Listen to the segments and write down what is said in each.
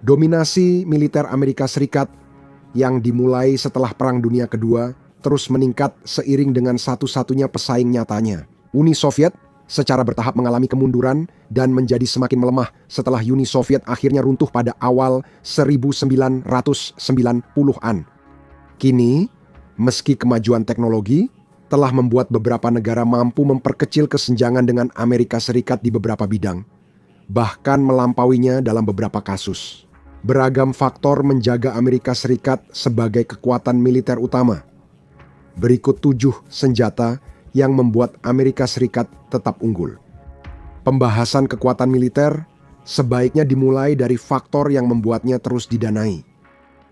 Dominasi militer Amerika Serikat yang dimulai setelah Perang Dunia Kedua terus meningkat seiring dengan satu-satunya pesaing nyatanya, Uni Soviet, secara bertahap mengalami kemunduran dan menjadi semakin melemah setelah Uni Soviet akhirnya runtuh pada awal 1990-an. Kini, meski kemajuan teknologi telah membuat beberapa negara mampu memperkecil kesenjangan dengan Amerika Serikat di beberapa bidang, bahkan melampauinya dalam beberapa kasus. Beragam faktor menjaga Amerika Serikat sebagai kekuatan militer utama. Berikut 7 senjata yang membuat Amerika Serikat tetap unggul. Pembahasan kekuatan militer sebaiknya dimulai dari faktor yang membuatnya terus didanai.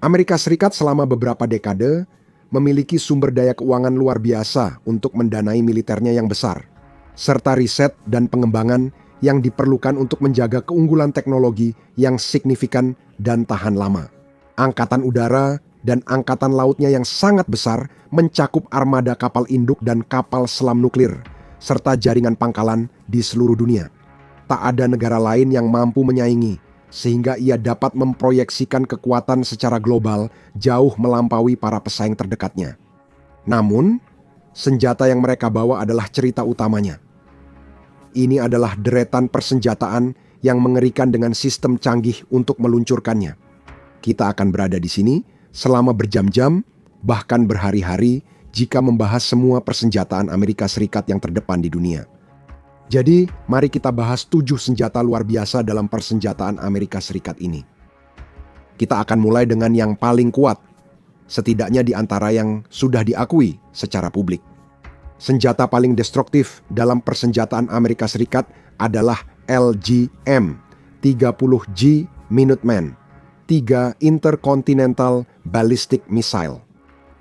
Amerika Serikat selama beberapa dekade memiliki sumber daya keuangan luar biasa untuk mendanai militernya yang besar, serta riset dan pengembangan yang diperlukan untuk menjaga keunggulan teknologi yang signifikan dan tahan lama. Angkatan udara dan angkatan lautnya yang sangat besar mencakup armada kapal induk dan kapal selam nuklir, serta jaringan pangkalan di seluruh dunia. Tak ada negara lain yang mampu menyaingi, sehingga ia dapat memproyeksikan kekuatan secara global jauh melampaui para pesaing terdekatnya. Namun, senjata yang mereka bawa adalah cerita utamanya. Ini adalah deretan persenjataan yang mengerikan dengan sistem canggih untuk meluncurkannya. Kita akan berada di sini selama berjam-jam, bahkan berhari-hari jika membahas semua persenjataan Amerika Serikat yang terdepan di dunia. Jadi, mari kita bahas 7 senjata luar biasa dalam persenjataan Amerika Serikat ini. Kita akan mulai dengan yang paling kuat, setidaknya di antara yang sudah diakui secara publik. Senjata paling destruktif dalam persenjataan Amerika Serikat adalah LGM-30G Minuteman, 3 Intercontinental Ballistic Missile.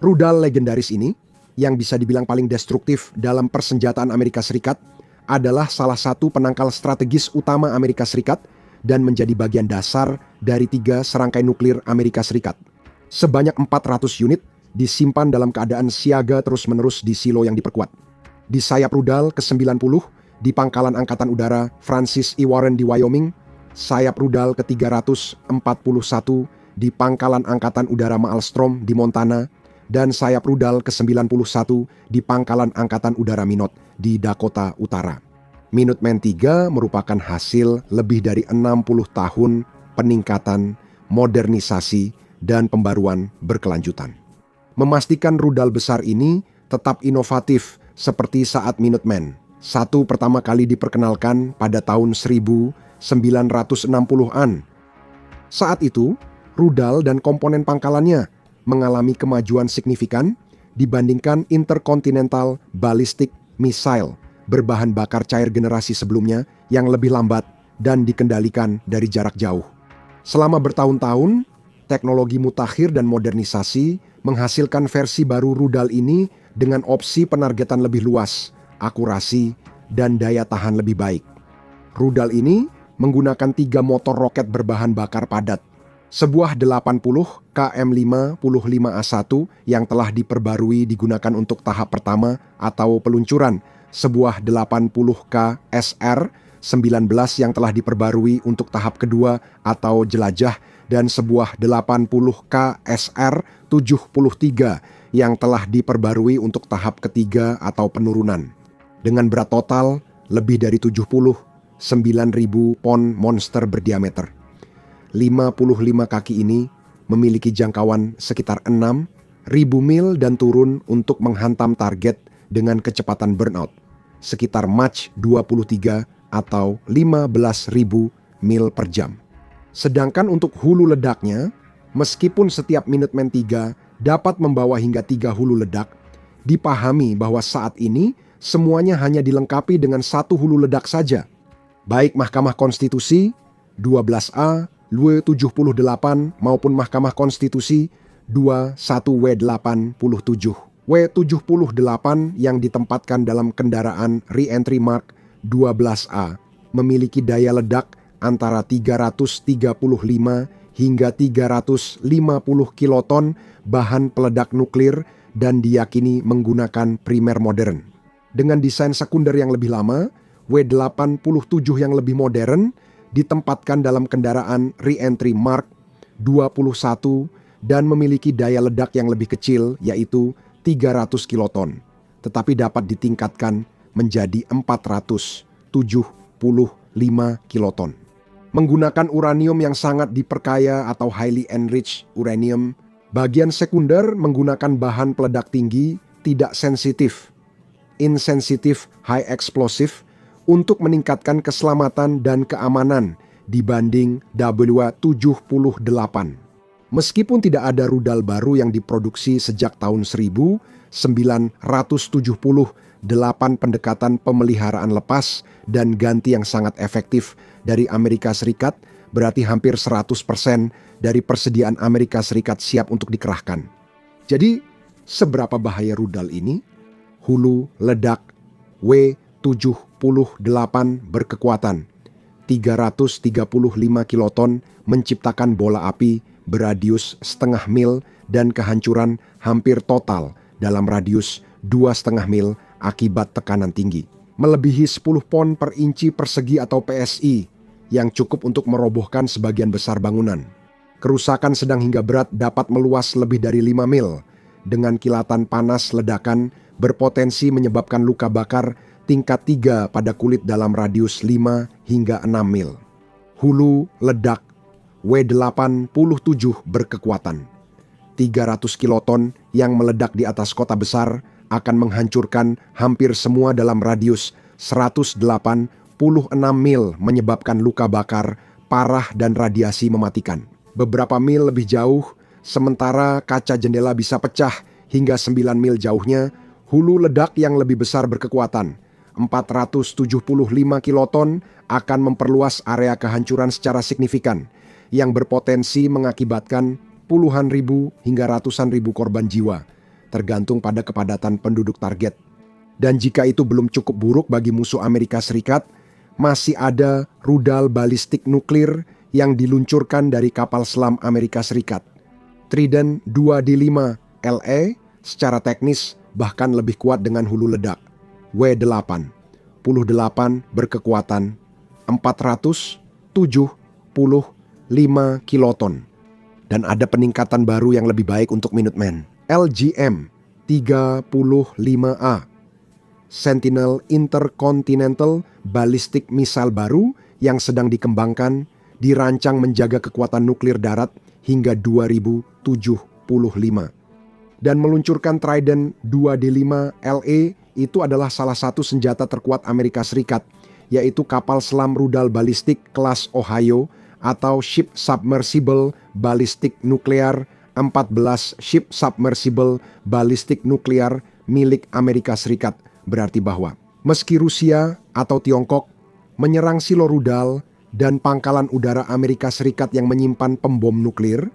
Rudal legendaris ini, yang bisa dibilang paling destruktif dalam persenjataan Amerika Serikat, adalah salah satu penangkal strategis utama Amerika Serikat dan menjadi bagian dasar dari 3 serangkai nuklir Amerika Serikat. Sebanyak 400 unit disimpan dalam keadaan siaga terus-menerus di silo yang diperkuat. Di sayap rudal ke-90 di Pangkalan Angkatan Udara Francis E. Warren di Wyoming, sayap rudal ke-341 di Pangkalan Angkatan Udara Maelstrom di Montana, dan sayap rudal ke-91 di Pangkalan Angkatan Udara Minot di Dakota Utara. Minuteman III merupakan hasil lebih dari 60 tahun peningkatan, modernisasi, dan pembaruan berkelanjutan. Memastikan rudal besar ini tetap inovatif seperti saat Minuteman I pertama kali diperkenalkan pada tahun 1960-an. Saat itu, rudal dan komponen pangkalannya mengalami kemajuan signifikan dibandingkan Intercontinental Ballistic Missile berbahan bakar cair generasi sebelumnya yang lebih lambat dan dikendalikan dari jarak jauh. Selama bertahun-tahun, teknologi mutakhir dan modernisasi menghasilkan versi baru rudal ini dengan opsi penargetan lebih luas, akurasi, dan daya tahan lebih baik. Rudal ini menggunakan 3 motor roket berbahan bakar padat, sebuah 80 KM55A1 yang telah diperbarui digunakan untuk tahap pertama atau peluncuran, sebuah 80 KSR-19 yang telah diperbarui untuk tahap kedua atau jelajah, dan sebuah 80 KSR-73 yang telah diperbarui untuk tahap ketiga atau penurunan. Dengan berat total lebih dari 79.000 pon monster berdiameter. 55 kaki ini memiliki jangkauan sekitar 6.000 mil dan turun untuk menghantam target dengan kecepatan burnout sekitar Mach 23 atau 15.000 mil per jam. Sedangkan untuk hulu ledaknya, meskipun setiap Minuteman III dapat membawa hingga 3 hulu ledak, dipahami bahwa saat ini semuanya hanya dilengkapi dengan 1 hulu ledak saja. Baik Mahkamah Konstitusi 12A, W78 maupun Mahkamah Konstitusi 21W87. W78 yang ditempatkan dalam kendaraan Re-entry Mark 12A memiliki daya ledak antara 335 hingga 350 kiloton bahan peledak nuklir dan diyakini menggunakan primer modern. Dengan desain sekunder yang lebih lama, W87 yang lebih modern ditempatkan dalam kendaraan Re-entry Mark 21 dan memiliki daya ledak yang lebih kecil yaitu 300 kiloton, tetapi dapat ditingkatkan menjadi 475 kiloton. Menggunakan uranium yang sangat diperkaya atau highly enriched uranium, bagian sekunder menggunakan bahan peledak tinggi tidak sensitif, insensitive high explosive untuk meningkatkan keselamatan dan keamanan dibanding W78. Meskipun tidak ada rudal baru yang diproduksi sejak tahun 1978, pendekatan pemeliharaan lepas dan ganti yang sangat efektif dari Amerika Serikat berarti hampir 100% dari persediaan Amerika Serikat siap untuk dikerahkan. Jadi, seberapa bahaya rudal ini? Hulu ledak W78 berkekuatan 335 kiloton menciptakan bola api beradius setengah mil dan kehancuran hampir total dalam radius 2,5 mil akibat tekanan tinggi. Melebihi 10 pon per inci persegi atau PSI yang cukup untuk merobohkan sebagian besar bangunan. Kerusakan sedang hingga berat dapat meluas lebih dari 5 mil dengan kilatan panas ledakan berpotensi menyebabkan luka bakar tingkat 3 pada kulit dalam radius 5 hingga 6 mil. Hulu ledak W87 berkekuatan 300 kiloton yang meledak di atas kota besar akan menghancurkan hampir semua dalam radius 186 mil menyebabkan luka bakar parah dan radiasi mematikan. Beberapa mil lebih jauh, sementara kaca jendela bisa pecah hingga 9 mil jauhnya, hulu ledak yang lebih besar berkekuatan 475 kiloton akan memperluas area kehancuran secara signifikan yang berpotensi mengakibatkan puluhan ribu hingga ratusan ribu korban jiwa, tergantung pada kepadatan penduduk target. Dan jika itu belum cukup buruk bagi musuh Amerika Serikat, masih ada rudal balistik nuklir yang diluncurkan dari kapal selam Amerika Serikat. Trident 2D5 LE secara teknis bahkan lebih kuat dengan hulu ledak W8 berkekuatan 475 kiloton. Dan ada peningkatan baru yang lebih baik untuk Minuteman. LGM-35A Sentinel Intercontinental Ballistic Missile baru yang sedang dikembangkan dirancang menjaga kekuatan nuklir darat hingga 2075. Dan meluncurkan Trident 2D5 LE itu adalah salah satu senjata terkuat Amerika Serikat, yaitu kapal selam rudal balistik kelas Ohio atau Ship Submersible Ballistic Nuclear 14 Ship Submersible Ballistic Nuclear milik Amerika Serikat. Berarti bahwa meski Rusia atau Tiongkok menyerang silo rudal dan pangkalan udara Amerika Serikat yang menyimpan pembom nuklir,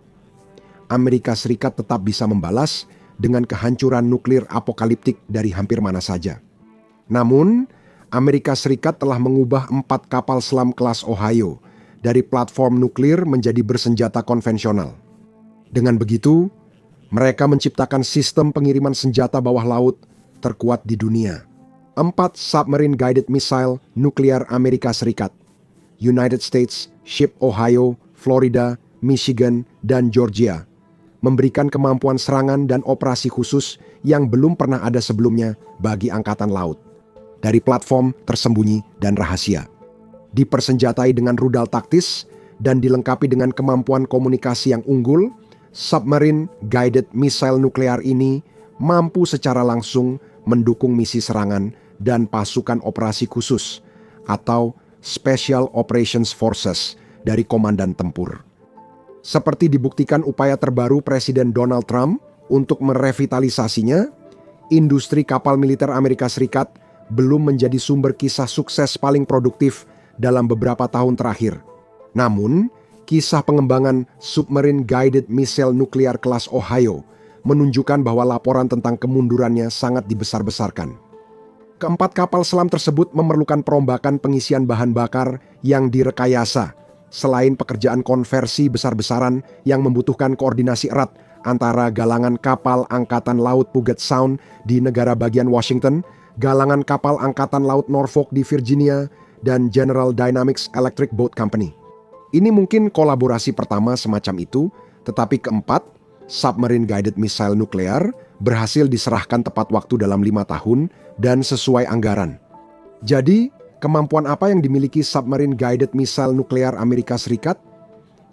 Amerika Serikat tetap bisa membalas dengan kehancuran nuklir apokaliptik dari hampir mana saja. Namun, Amerika Serikat telah mengubah 4 kapal selam kelas Ohio dari platform nuklir menjadi bersenjata konvensional. Dengan begitu, mereka menciptakan sistem pengiriman senjata bawah laut terkuat di dunia. 4 submarine guided missile nuklir Amerika Serikat, United States, Ship Ohio, Florida, Michigan, dan Georgia, memberikan kemampuan serangan dan operasi khusus yang belum pernah ada sebelumnya bagi angkatan laut. Dari platform tersembunyi dan rahasia. Dipersenjatai dengan rudal taktis dan dilengkapi dengan kemampuan komunikasi yang unggul, submarine guided missile nuklear ini mampu secara langsung mendukung misi serangan dan pasukan operasi khusus atau Special Operations Forces dari komandan tempur. Seperti dibuktikan upaya terbaru Presiden Donald Trump untuk merevitalisasinya, industri kapal militer Amerika Serikat belum menjadi sumber kisah sukses paling produktif dalam beberapa tahun terakhir. Namun, kisah pengembangan submarine guided missile nuklir kelas Ohio menunjukkan bahwa laporan tentang kemundurannya sangat dibesar-besarkan. Keempat kapal selam tersebut memerlukan perombakan pengisian bahan bakar yang direkayasa, selain pekerjaan konversi besar-besaran yang membutuhkan koordinasi erat antara galangan kapal Angkatan Laut Puget Sound di negara bagian Washington, galangan kapal Angkatan Laut Norfolk di Virginia, dan General Dynamics Electric Boat Company. Ini mungkin kolaborasi pertama semacam itu Tetapi keempat, submarine guided missile nuklear berhasil diserahkan tepat waktu dalam 5 tahun dan sesuai anggaran. Jadi, kemampuan apa yang dimiliki submarine guided missile nuklear Amerika Serikat?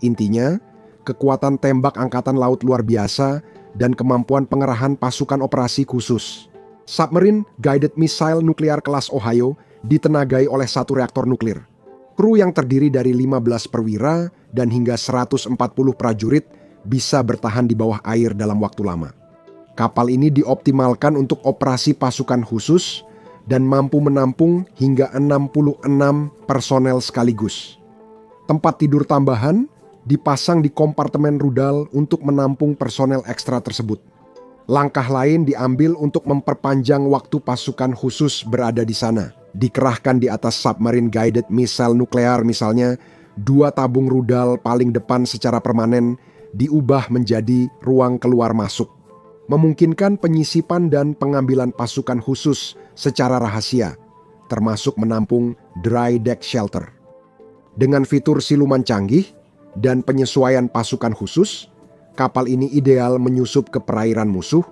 Intinya, kekuatan tembak angkatan laut luar biasa dan kemampuan pengerahan pasukan operasi khusus. Submarine guided missile nuklear kelas Ohio ditenagai oleh satu reaktor nuklir. Kru yang terdiri dari 15 perwira dan hingga 140 prajurit bisa bertahan di bawah air dalam waktu lama. Kapal ini dioptimalkan untuk operasi pasukan khusus dan mampu menampung hingga 66 personel sekaligus. Tempat tidur tambahan dipasang di kompartemen rudal untuk menampung personel ekstra tersebut. Langkah lain diambil untuk memperpanjang waktu pasukan khusus berada di sana. Dikerahkan di atas submarine guided missile nuklear misalnya, 2 tabung rudal paling depan secara permanen diubah menjadi ruang keluar masuk, memungkinkan penyisipan dan pengambilan pasukan khusus secara rahasia, termasuk menampung dry deck shelter. Dengan fitur siluman canggih dan penyesuaian pasukan khusus, kapal ini ideal menyusup ke perairan musuh,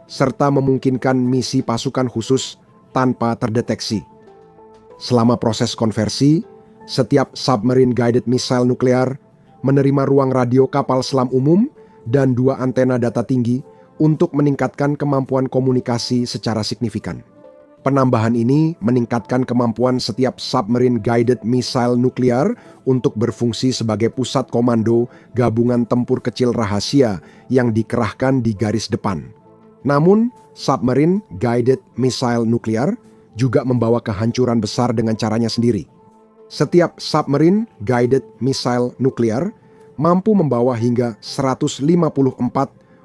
serta memungkinkan misi pasukan khusus tanpa terdeteksi. Selama proses konversi, setiap submarine guided missile nuklear menerima ruang radio kapal selam umum dan 2 antena data tinggi untuk meningkatkan kemampuan komunikasi secara signifikan. Penambahan ini meningkatkan kemampuan setiap submarine guided missile nuklear untuk berfungsi sebagai pusat komando gabungan tempur kecil rahasia yang dikerahkan di garis depan. Namun, submarine guided missile nuklear juga membawa kehancuran besar dengan caranya sendiri. Setiap submarine guided missile nuklear mampu membawa hingga 154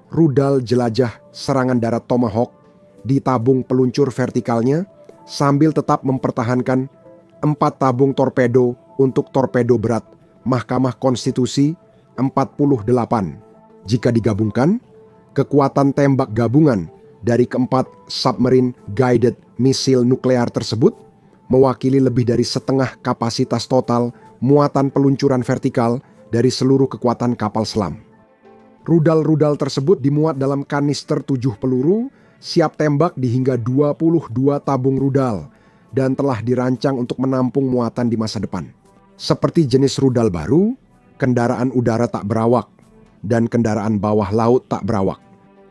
rudal jelajah serangan darat Tomahawk di tabung peluncur vertikalnya sambil tetap mempertahankan 4 tabung torpedo untuk torpedo berat Mahkamah Konstitusi 48. Jika digabungkan, kekuatan tembak gabungan dari keempat submarine guided missile nuklear tersebut mewakili lebih dari setengah kapasitas total muatan peluncuran vertikal dari seluruh kekuatan kapal selam. Rudal-rudal tersebut dimuat dalam kanister 7 peluru, siap tembak di hingga 22 tabung rudal, dan telah dirancang untuk menampung muatan di masa depan. Seperti jenis rudal baru, kendaraan udara tak berawak, dan kendaraan bawah laut tak berawak.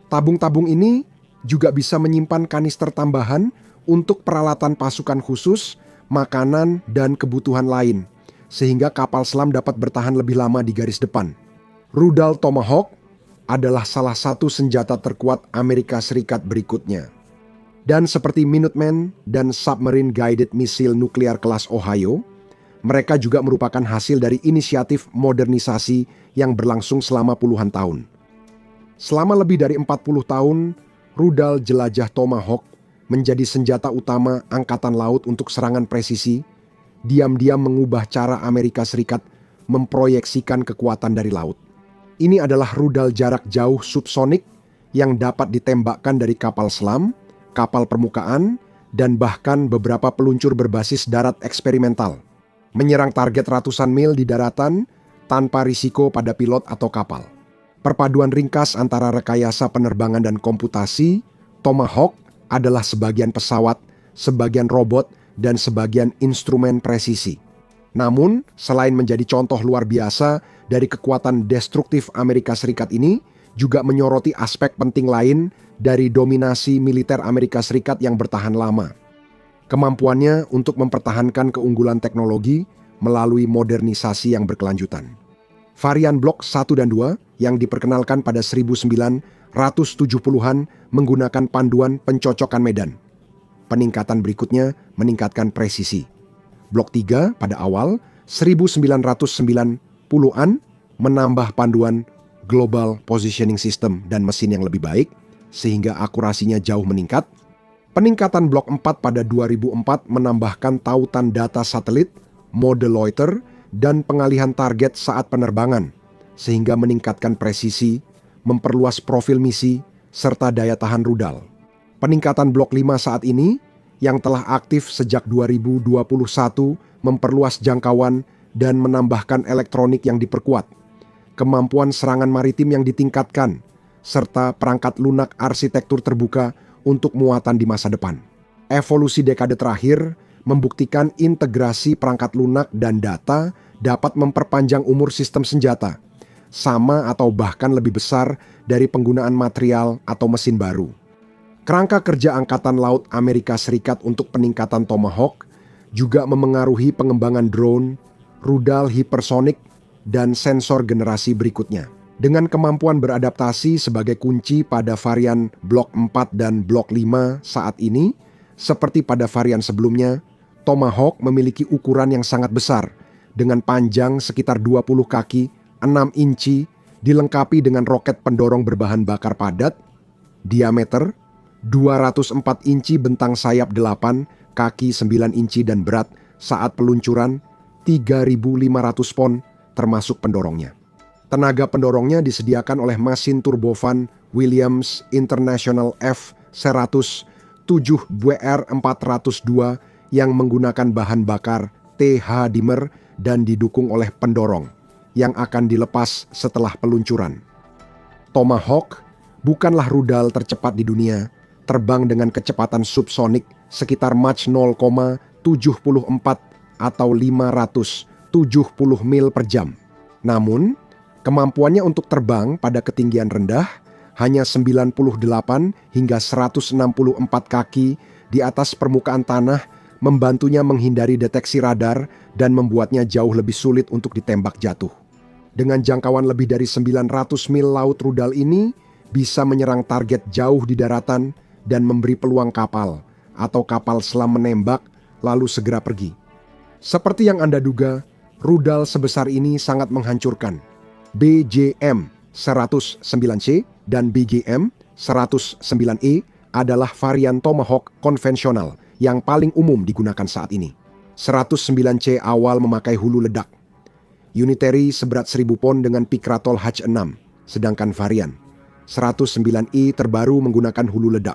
Tabung-tabung ini juga bisa menyimpan kanister tambahan untuk peralatan pasukan khusus, makanan, dan kebutuhan lain, sehingga kapal selam dapat bertahan lebih lama di garis depan. Rudal Tomahawk adalah salah satu senjata terkuat Amerika Serikat berikutnya. Dan seperti Minuteman dan Submarine Guided Missile Nuklear kelas Ohio, mereka juga merupakan hasil dari inisiatif modernisasi yang berlangsung selama puluhan tahun. Selama lebih dari 40 tahun, rudal jelajah Tomahawk menjadi senjata utama Angkatan Laut untuk serangan presisi, diam-diam mengubah cara Amerika Serikat memproyeksikan kekuatan dari laut. Ini adalah rudal jarak jauh subsonik yang dapat ditembakkan dari kapal selam, kapal permukaan, dan bahkan beberapa peluncur berbasis darat eksperimental, menyerang target ratusan mil di daratan tanpa risiko pada pilot atau kapal. Perpaduan ringkas antara rekayasa penerbangan dan komputasi, Tomahawk adalah sebagian pesawat, sebagian robot, dan sebagian instrumen presisi. Namun, selain menjadi contoh luar biasa dari kekuatan destruktif Amerika Serikat ini, juga menyoroti aspek penting lain dari dominasi militer Amerika Serikat yang bertahan lama. Kemampuannya untuk mempertahankan keunggulan teknologi melalui modernisasi yang berkelanjutan. Varian Blok 1 dan 2 yang diperkenalkan pada 1970-an menggunakan panduan pencocokan medan. Peningkatan berikutnya meningkatkan presisi. Blok 3 pada awal 1990-an menambah panduan Global Positioning System dan mesin yang lebih baik, sehingga akurasinya jauh meningkat. Peningkatan Blok 4 pada 2004 menambahkan tautan data satelit, mode loiter, dan pengalihan target saat penerbangan, sehingga meningkatkan presisi, memperluas profil misi, serta daya tahan rudal. Peningkatan Blok 5 saat ini, yang telah aktif sejak 2021, memperluas jangkauan dan menambahkan elektronik yang diperkuat. kemampuan serangan maritim yang ditingkatkan, serta perangkat lunak arsitektur terbuka untuk muatan di masa depan. Evolusi dekade terakhir membuktikan integrasi perangkat lunak dan data dapat memperpanjang umur sistem senjata, sama atau bahkan lebih besar dari penggunaan material atau mesin baru. Kerangka kerja Angkatan Laut Amerika Serikat untuk peningkatan Tomahawk juga memengaruhi pengembangan drone, rudal hipersonik, dan sensor generasi berikutnya. Dengan kemampuan beradaptasi sebagai kunci pada varian Blok 4 dan Blok 5 saat ini, seperti pada varian sebelumnya, Tomahawk memiliki ukuran yang sangat besar, dengan panjang sekitar 20 kaki, 6 inci, dilengkapi dengan roket pendorong berbahan bakar padat, diameter 204 inci, bentang sayap 8, kaki 9 inci dan berat saat peluncuran 3.500 pon termasuk pendorongnya. Tenaga pendorongnya disediakan oleh mesin turbofan Williams International F100 7WR402 yang menggunakan bahan bakar TH Dimmer dan didukung oleh pendorong yang akan dilepas setelah peluncuran. Tomahawk bukanlah rudal tercepat di dunia, terbang dengan kecepatan subsonik sekitar Mach 0,74 atau 570 mil per jam. Namun, kemampuannya untuk terbang pada ketinggian rendah hanya 98 hingga 164 kaki di atas permukaan tanah membantunya menghindari deteksi radar dan membuatnya jauh lebih sulit untuk ditembak jatuh. Dengan jangkauan lebih dari 900 mil laut, rudal ini bisa menyerang target jauh di daratan dan memberi peluang kapal atau kapal selam menembak lalu segera pergi. Seperti yang Anda duga, rudal sebesar ini sangat menghancurkan. BJM-109C dan BGM-109E adalah varian Tomahawk konvensional yang paling umum digunakan saat ini. 109C awal memakai hulu ledak. Unitary seberat 1000 pon dengan Picaratol H6, sedangkan varian 109E terbaru menggunakan hulu ledak.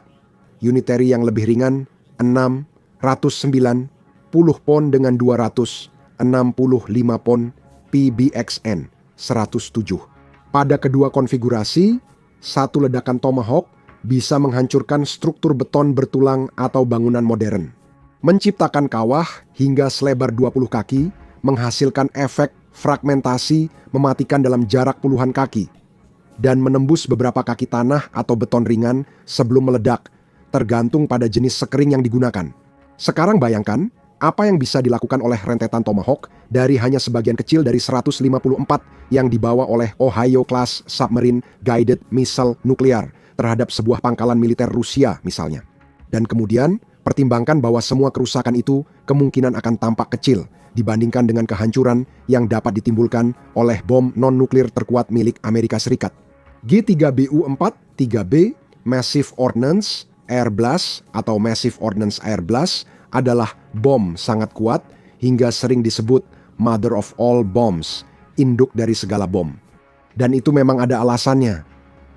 Unitary yang lebih ringan 690 pon dengan 265 pon PBXN 107. Pada kedua konfigurasi, satu ledakan Tomahawk bisa menghancurkan struktur beton bertulang atau bangunan modern, menciptakan kawah hingga selebar 20 kaki, menghasilkan efek fragmentasi mematikan dalam jarak puluhan kaki, dan menembus beberapa kaki tanah atau beton ringan sebelum meledak, tergantung pada jenis sekering yang digunakan. Sekarang bayangkan apa yang bisa dilakukan oleh rentetan Tomahawk dari hanya sebagian kecil dari 154 yang dibawa oleh Ohio-class submarine guided missile nuklear terhadap sebuah pangkalan militer Rusia misalnya. Dan kemudian pertimbangkan bahwa semua kerusakan itu kemungkinan akan tampak kecil dibandingkan dengan kehancuran yang dapat ditimbulkan oleh bom non-nuklir terkuat milik Amerika Serikat. G3BU-4 3B Massive Ordnance Air Blast atau Massive Ordnance Air Blast adalah bom sangat kuat hingga sering disebut Mother of all bombs, induk dari segala bom. Dan itu memang ada alasannya.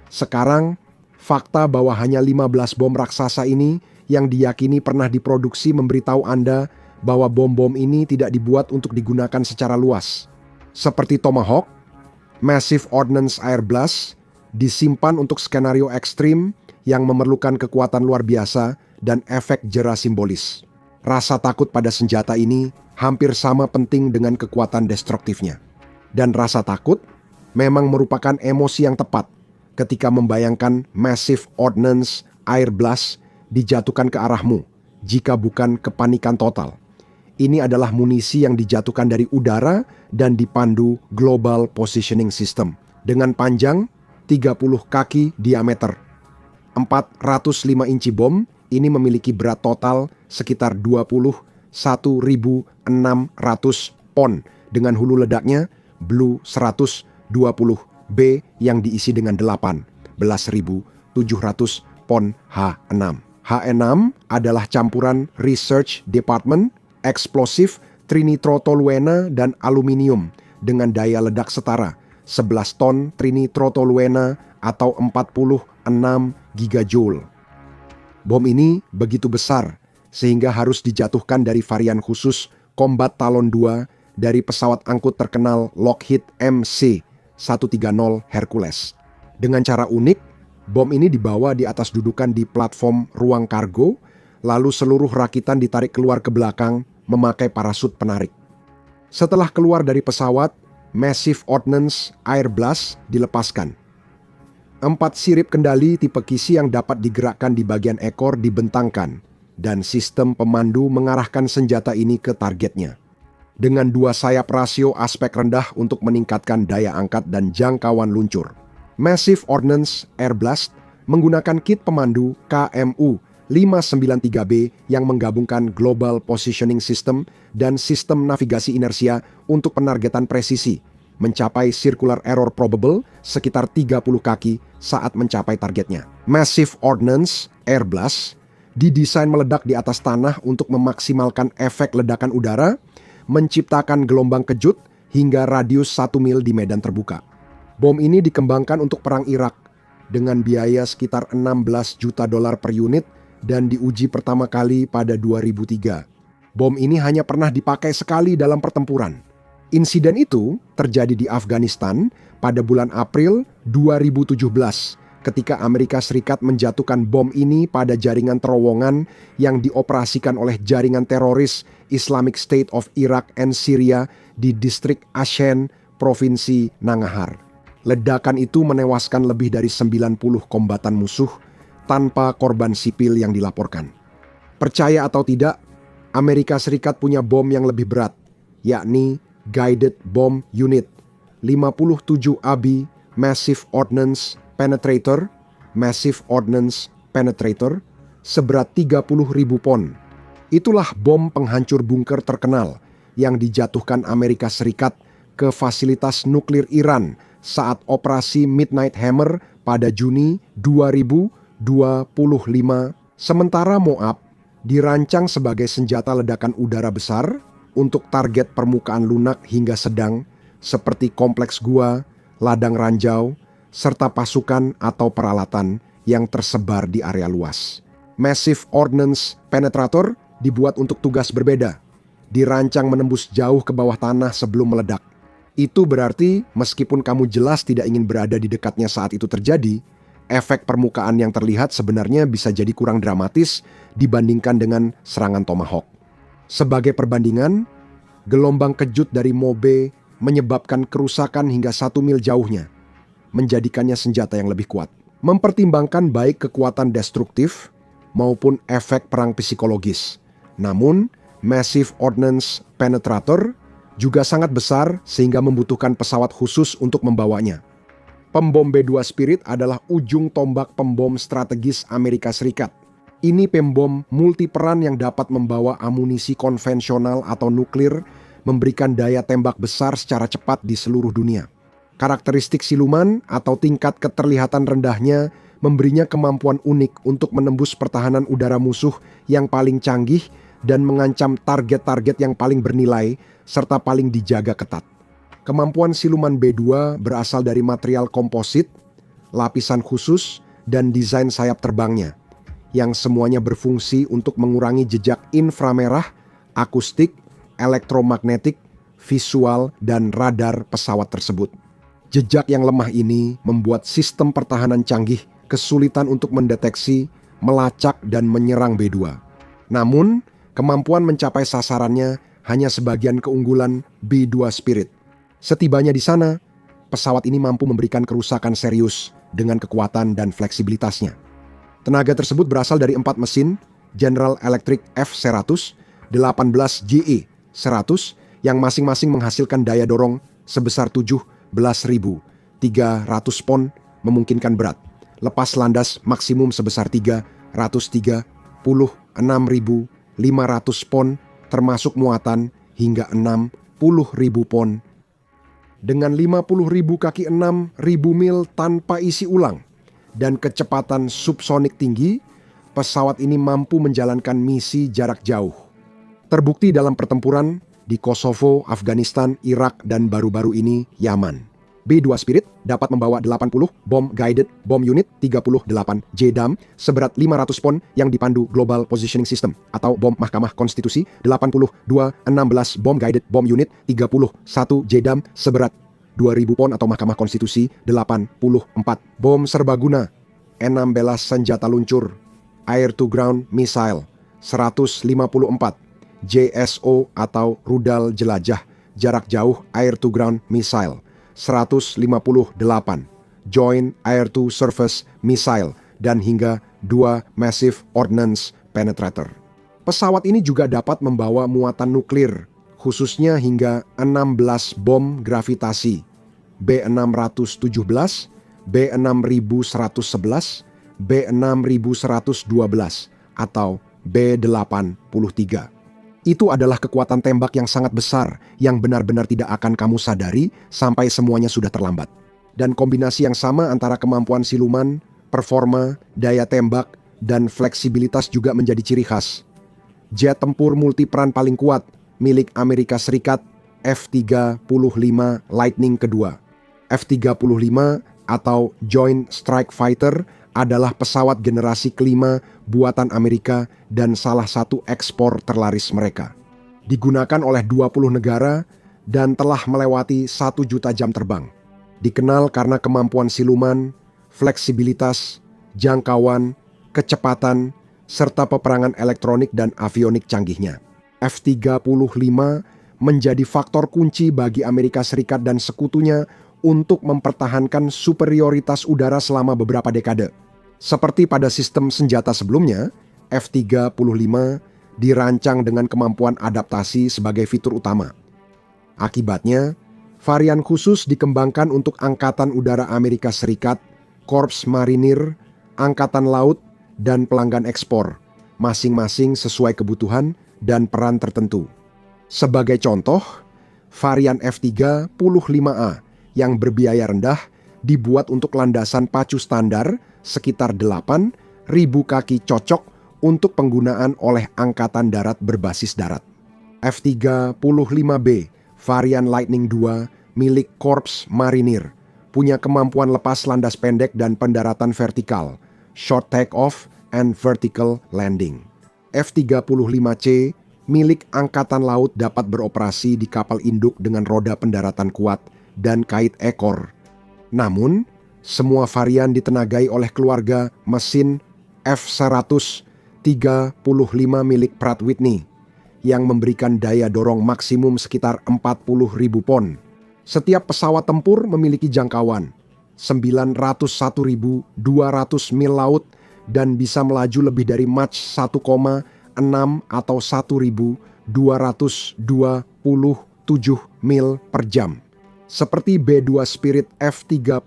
Sekarang, fakta bahwa hanya 15 bom raksasa ini yang diyakini pernah diproduksi memberitahu Anda bahwa bom-bom ini tidak dibuat untuk digunakan secara luas. Seperti Tomahawk, Massive Ordnance Air Blast disimpan untuk skenario ekstrim yang memerlukan kekuatan luar biasa dan efek jera simbolis. Rasa takut pada senjata ini hampir sama penting dengan kekuatan destruktifnya. Dan rasa takut memang merupakan emosi yang tepat ketika membayangkan Massive Ordnance Air Blast dijatuhkan ke arahmu, jika bukan kepanikan total. Ini adalah munisi yang dijatuhkan dari udara dan dipandu Global Positioning System dengan panjang 30 kaki diameter. 405 inci bom ini memiliki berat total sekitar 21.600 pon dengan hulu ledaknya Blue 120B yang diisi dengan 18.700 pon H6. H6 adalah campuran Research Department eksplosif trinitrotoluena dan aluminium dengan daya ledak setara 11 ton trinitrotoluena atau 46 gigajoule. Bom ini begitu besar sehingga harus dijatuhkan dari varian khusus Combat Talon II dari pesawat angkut terkenal Lockheed MC B-130 Hercules. Dengan cara unik, bom ini dibawa di atas dudukan di platform ruang kargo, lalu seluruh rakitan ditarik keluar ke belakang memakai parasut penarik. Setelah keluar dari pesawat, Massive Ordnance Air Blast dilepaskan. 4 sirip kendali tipe kisi yang dapat digerakkan di bagian ekor dibentangkan, dan sistem pemandu mengarahkan senjata ini ke targetnya. Dengan 2 sayap rasio aspek rendah untuk meningkatkan daya angkat dan jangkauan luncur. Massive Ordnance Air Blast menggunakan kit pemandu KMU 593B yang menggabungkan Global Positioning System dan sistem navigasi inersia untuk penargetan presisi, mencapai circular error probable sekitar 30 kaki saat mencapai targetnya. Massive Ordnance Air Blast didesain meledak di atas tanah untuk memaksimalkan efek ledakan udara, menciptakan gelombang kejut hingga radius 1 mil di medan terbuka. Bom ini dikembangkan untuk perang Irak dengan biaya sekitar $16 juta per unit dan diuji pertama kali pada 2003. Bom ini hanya pernah dipakai sekali dalam pertempuran. Insiden itu terjadi di Afghanistan pada bulan April 2017 ketika Amerika Serikat menjatuhkan bom ini pada jaringan terowongan yang dioperasikan oleh jaringan teroris Islamic State of Iraq and Syria di distrik Ashen, Provinsi Nangarhar. Ledakan itu menewaskan lebih dari 90 kombatan musuh tanpa korban sipil yang dilaporkan. Percaya atau tidak, Amerika Serikat punya bom yang lebih berat, yakni Guided Bomb Unit 57AB Massive Ordnance Penetrator, seberat 30.000 pon. Itulah bom penghancur bunker terkenal yang dijatuhkan Amerika Serikat ke fasilitas nuklir Iran saat operasi Midnight Hammer pada Juni 2025. Sementara Moab dirancang sebagai senjata ledakan udara besar untuk target permukaan lunak hingga sedang seperti kompleks gua, ladang ranjau, serta pasukan atau peralatan yang tersebar di area luas. Massive Ordnance Penetrator dibuat untuk tugas berbeda, dirancang menembus jauh ke bawah tanah sebelum meledak. Itu berarti meskipun kamu jelas tidak ingin berada di dekatnya saat itu terjadi, efek permukaan yang terlihat sebenarnya bisa jadi kurang dramatis dibandingkan dengan serangan Tomahawk. Sebagai perbandingan, gelombang kejut dari Mobe menyebabkan kerusakan hingga 1 mil jauhnya, menjadikannya senjata yang lebih kuat. Mempertimbangkan baik kekuatan destruktif maupun efek perang psikologis. Namun, Massive Ordnance Penetrator juga sangat besar sehingga membutuhkan pesawat khusus untuk membawanya. Pembom B-2 Spirit adalah ujung tombak pembom strategis Amerika Serikat. Ini pembom multiperan yang dapat membawa amunisi konvensional atau nuklir, memberikan daya tembak besar secara cepat di seluruh dunia. Karakteristik siluman atau tingkat keterlihatan rendahnya memberinya kemampuan unik untuk menembus pertahanan udara musuh yang paling canggih dan mengancam target-target yang paling bernilai serta paling dijaga ketat. Kemampuan siluman B-2 berasal dari material komposit, lapisan khusus, dan desain sayap terbangnya, yang semuanya berfungsi untuk mengurangi jejak inframerah, akustik, elektromagnetik, visual, dan radar pesawat tersebut. Jejak yang lemah ini membuat sistem pertahanan canggih kesulitan untuk mendeteksi, melacak, dan menyerang B-2. Namun, kemampuan mencapai sasarannya hanya sebagian keunggulan B-2 Spirit. Setibanya di sana, pesawat ini mampu memberikan kerusakan serius dengan kekuatan dan fleksibilitasnya. Tenaga tersebut berasal dari 4 mesin General Electric F-100, 18 GE-100 yang masing-masing menghasilkan daya dorong sebesar 17.300 pon memungkinkan berat. Lepas landas maksimum sebesar 336.500 pon termasuk muatan hingga 60.000 pon. Dengan 50.000 kaki 6.000 mil tanpa isi ulang dan kecepatan subsonik tinggi, pesawat ini mampu menjalankan misi jarak jauh. Terbukti dalam pertempuran di Kosovo, Afghanistan, Irak, dan baru-baru ini Yaman. B-2 Spirit dapat membawa 80 bom Guided Bomb Unit 38 JDAM seberat 500 pon yang dipandu Global Positioning System atau bom Mahkamah Konstitusi, 82 16 bom Guided Bomb Unit 31 JDAM seberat 2.000 pon atau Mahkamah Konstitusi 84. Bom serbaguna, 16 senjata luncur, Air to Ground Missile 154, JSO atau rudal jelajah jarak jauh Air to Ground Missile 158, Joint Air to Surface Missile, dan hingga 2 Massive Ordnance Penetrator. Pesawat ini juga dapat membawa muatan nuklir, khususnya hingga 16 bom gravitasi, B617, B6111, B6112, atau B83. Itu adalah kekuatan tembak yang sangat besar yang benar-benar tidak akan kamu sadari sampai semuanya sudah terlambat. Dan kombinasi yang sama antara kemampuan siluman, performa, daya tembak, dan fleksibilitas juga menjadi ciri khas. Jet tempur multiperan paling kuat milik Amerika Serikat, F-35 Lightning kedua. F-35 atau Joint Strike Fighter adalah pesawat generasi kelima buatan Amerika dan salah satu ekspor terlaris mereka. Digunakan oleh 20 negara dan telah melewati 1 juta jam terbang. Dikenal karena kemampuan siluman, fleksibilitas, jangkauan, kecepatan, serta peperangan elektronik dan avionik canggihnya. F-35 menjadi faktor kunci bagi Amerika Serikat dan sekutunya untuk mempertahankan superioritas udara selama beberapa dekade. Seperti pada sistem senjata sebelumnya, F-35 dirancang dengan kemampuan adaptasi sebagai fitur utama. Akibatnya, varian khusus dikembangkan untuk Angkatan Udara Amerika Serikat, Korps Marinir, Angkatan Laut, dan pelanggan ekspor, masing-masing sesuai kebutuhan dan peran tertentu. Sebagai contoh, varian F-35A yang berbiaya rendah dibuat untuk landasan pacu standar sekitar 8.000 kaki cocok untuk penggunaan oleh Angkatan Darat berbasis darat. F-35B varian Lightning II milik Korps Marinir punya kemampuan lepas landas pendek dan pendaratan vertikal, short take-off and vertical landing. F-35C milik Angkatan Laut dapat beroperasi di kapal induk dengan roda pendaratan kuat dan kait ekor. Namun, semua varian ditenagai oleh keluarga mesin F-135 milik Pratt Whitney yang memberikan daya dorong maksimum sekitar 40.000 pon. Setiap pesawat tempur memiliki jangkauan 901.200 mil laut dan bisa melaju lebih dari Mach 1,6 atau 1.227 mil per jam. Seperti B-2 Spirit F-35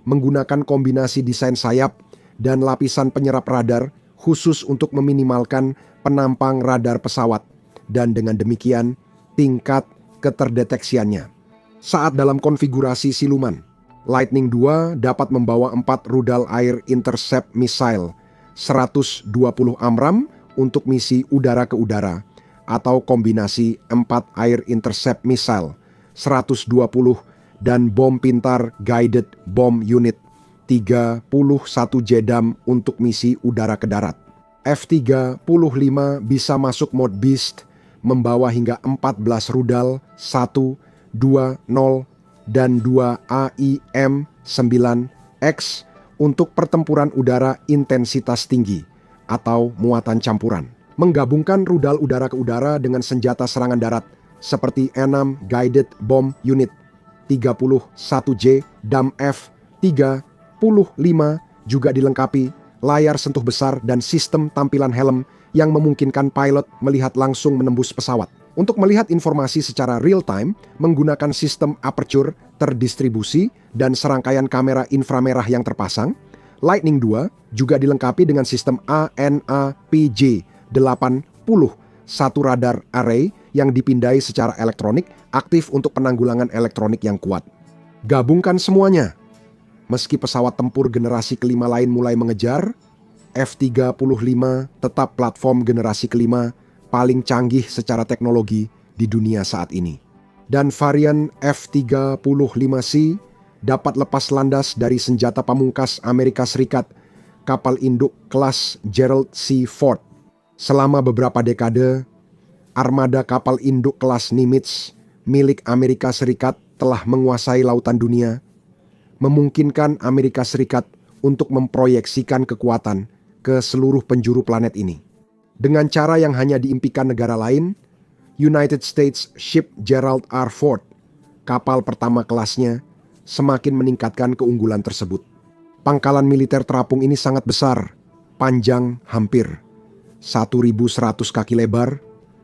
menggunakan kombinasi desain sayap dan lapisan penyerap radar khusus untuk meminimalkan penampang radar pesawat, dan dengan demikian tingkat keterdeteksiannya. Saat dalam konfigurasi siluman, Lightning II dapat membawa 4 rudal air intercept missile 120 AMRAAM untuk misi udara ke udara, atau kombinasi 4 air intercept missile 120 dan bom pintar guided bomb unit 31 JDAM untuk misi udara ke darat. F-35 bisa masuk mode Beast, membawa hingga 14 rudal 1, 2, 0, dan 2 AIM-9X untuk pertempuran udara intensitas tinggi atau muatan campuran. Menggabungkan rudal udara ke udara dengan senjata serangan darat seperti E-6 Guided Bomb Unit 31J DAM F-35 juga dilengkapi layar sentuh besar dan sistem tampilan helm yang memungkinkan pilot melihat langsung menembus pesawat. Untuk melihat informasi secara real-time menggunakan sistem aperture terdistribusi dan serangkaian kamera inframerah yang terpasang, Lightning II juga dilengkapi dengan sistem ANAPJ-80, satu radar array yang dipindai secara elektronik aktif untuk penanggulangan elektronik yang kuat. Gabungkan semuanya. Meski pesawat tempur generasi kelima lain mulai mengejar, F-35 tetap platform generasi kelima paling canggih secara teknologi di dunia saat ini. Dan varian F-35C dapat lepas landas dari senjata pamungkas Amerika Serikat, kapal induk kelas Gerald C. Ford. Selama beberapa dekade, armada kapal induk kelas Nimitz milik Amerika Serikat telah menguasai lautan dunia, memungkinkan Amerika Serikat untuk memproyeksikan kekuatan ke seluruh penjuru planet ini. Dengan cara yang hanya diimpikan negara lain, United States Ship Gerald R. Ford, kapal pertama kelasnya, semakin meningkatkan keunggulan tersebut. Pangkalan militer terapung ini sangat besar, panjang hampir 1.100 kaki lebar,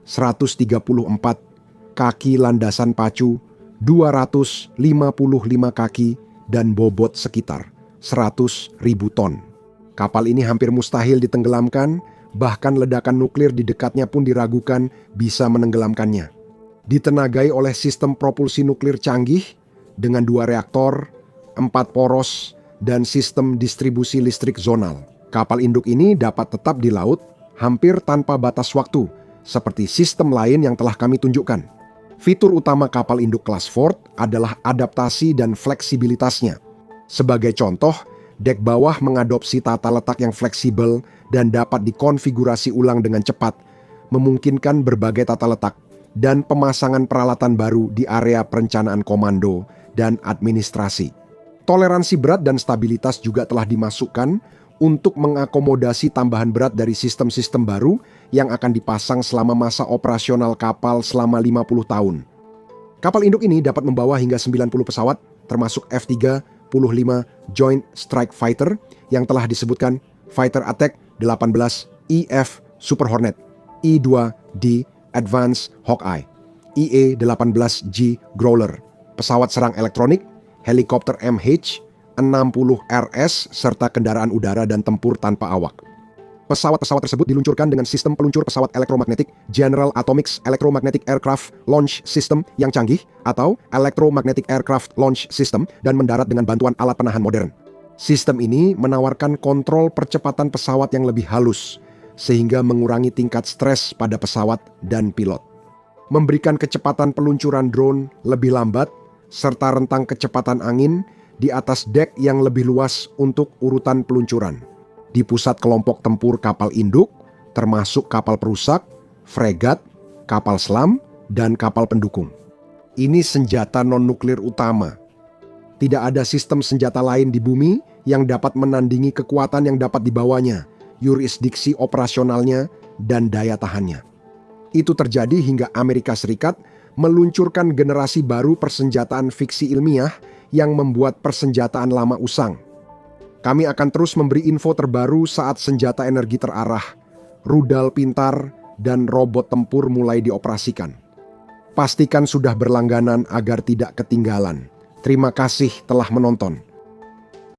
134 kaki landasan pacu, 255 kaki, dan bobot sekitar 100.000 ton. Kapal ini hampir mustahil ditenggelamkan, bahkan ledakan nuklir di dekatnya pun diragukan bisa menenggelamkannya. Ditenagai oleh sistem propulsi nuklir canggih dengan 2 reaktor, 4 poros, dan sistem distribusi listrik zonal. Kapal induk ini dapat tetap di laut hampir tanpa batas waktu, seperti sistem lain yang telah kami tunjukkan. Fitur utama kapal induk kelas Ford adalah adaptasi dan fleksibilitasnya. Sebagai contoh, dek bawah mengadopsi tata letak yang fleksibel dan dapat dikonfigurasi ulang dengan cepat, memungkinkan berbagai tata letak dan pemasangan peralatan baru di area perencanaan komando dan administrasi. Toleransi berat dan stabilitas juga telah dimasukkan untuk mengakomodasi tambahan berat dari sistem-sistem baru yang akan dipasang selama masa operasional kapal selama 50 tahun. Kapal induk ini dapat membawa hingga 90 pesawat, termasuk F-35 Joint Strike Fighter yang telah disebutkan Fighter Attack 18 EF Super Hornet, I-2D Advanced Hawkeye, IE-18G Growler, pesawat serang elektronik, helikopter MH-60RS, serta kendaraan udara dan tempur tanpa awak. Pesawat-pesawat tersebut diluncurkan dengan sistem peluncur pesawat elektromagnetik General Atomics Electromagnetic Aircraft Launch System yang canggih atau Electromagnetic Aircraft Launch System dan mendarat dengan bantuan alat penahan modern. Sistem ini menawarkan kontrol percepatan pesawat yang lebih halus, sehingga mengurangi tingkat stres pada pesawat dan pilot. Memberikan kecepatan peluncuran drone lebih lambat, serta rentang kecepatan angin di atas dek yang lebih luas untuk urutan peluncuran. Di pusat kelompok tempur kapal induk, termasuk kapal perusak, fregat, kapal selam, dan kapal pendukung. Ini senjata non-nuklir utama. Tidak ada sistem senjata lain di bumi yang dapat menandingi kekuatan yang dapat dibawanya, yurisdiksi operasionalnya, dan daya tahannya. Itu terjadi hingga Amerika Serikat meluncurkan generasi baru persenjataan fiksi ilmiah yang membuat persenjataan lama usang. Kami akan terus memberi info terbaru saat senjata energi terarah, rudal pintar, dan robot tempur mulai dioperasikan. Pastikan sudah berlangganan agar tidak ketinggalan. Terima kasih telah menonton.